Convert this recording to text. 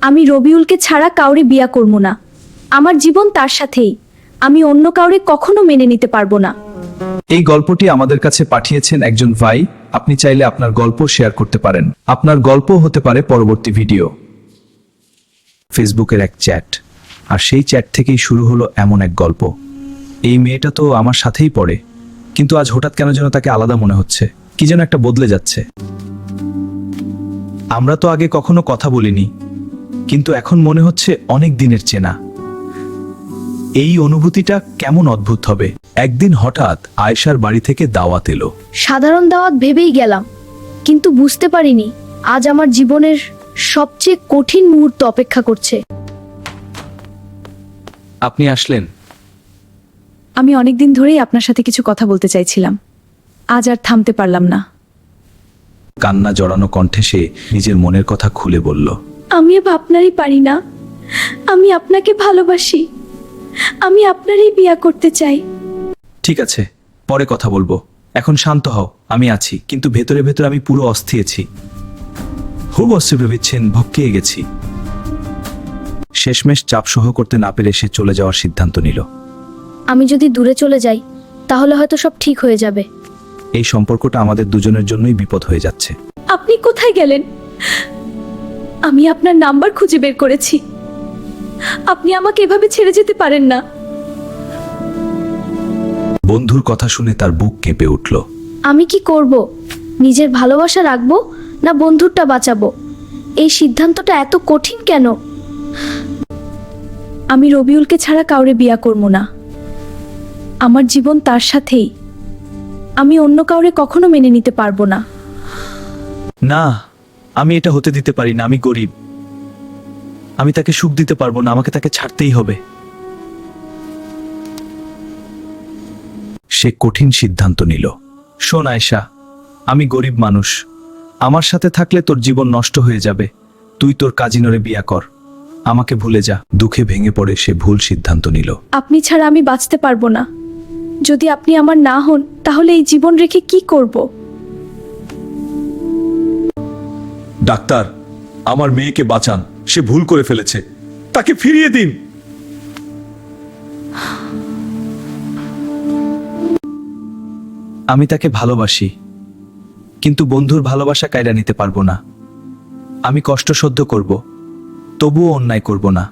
আমি রবিউলকে ছাড়া কাউরে বিয়া করব না। আমার জীবন তার সাথেই। আমি অন্য কাউরে কখনো মেনে নিতে পারবো না। এই গল্পটি আমাদের কাছে পাঠিয়েছেন একজন ভাই। আপনি চাইলে আপনার গল্প শেয়ার করতে পারেন। আপনার গল্প হতে পারে পরবর্তী ভিডিও। ফেসবুকের এক চ্যাট, আর সেই চ্যাট থেকেই শুরু হলো এমন এক গল্প। এই মেয়েটা তো আমার সাথেই পড়ে, কিন্তু আজ হঠাৎ কেন যেন তাকে আলাদা মনে হচ্ছে। কি যেন একটা বদলে যাচ্ছে। আমরা তো আগে কখনো কথা বলিনি, কিন্তু এখন মনে হচ্ছে অনেক দিনের চেনা। এই অনুভূতিটা কেমন অদ্ভুত হবে। একদিন হঠাৎ আয়েশার বাড়ি থেকে দাওয়াত এলো। সাধারণ দাওয়াত ভেবেই গেলাম, কিন্তু বুঝতে পারিনি আজ আমার জীবনের সবচেয়ে কঠিন মুহূর্ত অপেক্ষা করছে। আপনি আসলেন? আমি অনেকদিন ধরেই আপনার সাথে কিছু কথা বলতে চাইছিলাম, আজ আর থামতে পারলাম না। কান্না জড়ানো কণ্ঠে সে নিজের মনের কথা খুলে বলল। আমি আপনারই পারি না। আমি আপনাকে ভালোবাসি। আমি আপনারই বিয়া করতে চাই। ঠিক আছে, পরে কথা বলবো। এখন শান্ত হও, আমি আছি। কিন্তু ভেতরে ভেতরে আমি পুরো অস্থিরেছি। খুব অস্থির ভেবেছেন, ভক্কিয়ে গেছি। শেষমেশ চাপ সহ করতে না পেরে সে চলে যাওয়ার সিদ্ধান্ত নিল। আমি যদি দূরে চলে যাই তাহলে হয়তো সব ঠিক হয়ে যাবে। এই সম্পর্কটা আমাদের দুজনের জন্যই বিপদ হয়ে যাচ্ছে। আপনি কোথায় গেলেন? আমি আপনার নাম্বার খুঁজে বের করেছি। আপনি আমাকে এভাবে ছেড়ে যেতে পারেন না। বন্ধুর কথা শুনে তার বুক কেঁপে উঠল। আমি কি করব? নিজের ভালোবাসা রাখবো না বন্ধুরটা বাঁচাবো? এই সিদ্ধান্তটা এত কঠিন কেন? আমি রবিউলকে ছাড়া কাউরে বিয়া করব না। আমার জীবন তার সাথেই। আমি অন্য কাউরে কখনো মেনে নিতে পারবো না। না, আমি এটা হতে দিতে পারি না। আমি গরিব, আমি তাকে সুখ দিতে পারবো না। আমাকে তাকে ছাড়তেই হবে। সে কঠিন সিদ্ধান্ত নিল। শোন আয়েশা, আমি গরিব মানুষ। আমার সাথে থাকলে তোর জীবন নষ্ট হয়ে যাবে। তুই তোর কাজিনরে বিয়া কর, আমাকে ভুলে যা। দুঃখে ভেঙে পড়ে সে ভুল সিদ্ধান্ত নিল। আপনি ছাড়া আমি বাঁচতে পারবো না। যদি আপনি আমার না হন তাহলে এই জীবন রেখে কি করব? ডাক্তার, আমার মেয়েকে বাঁচান। সে ভুল করে ফেলেছে, তাকে ফিরিয়ে দিন। আমি তাকে ভালোবাসি, কিন্তু বন্ধুর ভালোবাসা কায়রা নিতে পারবো না। আমি কষ্ট সহ্য করব, তবুও অন্যায় করব না।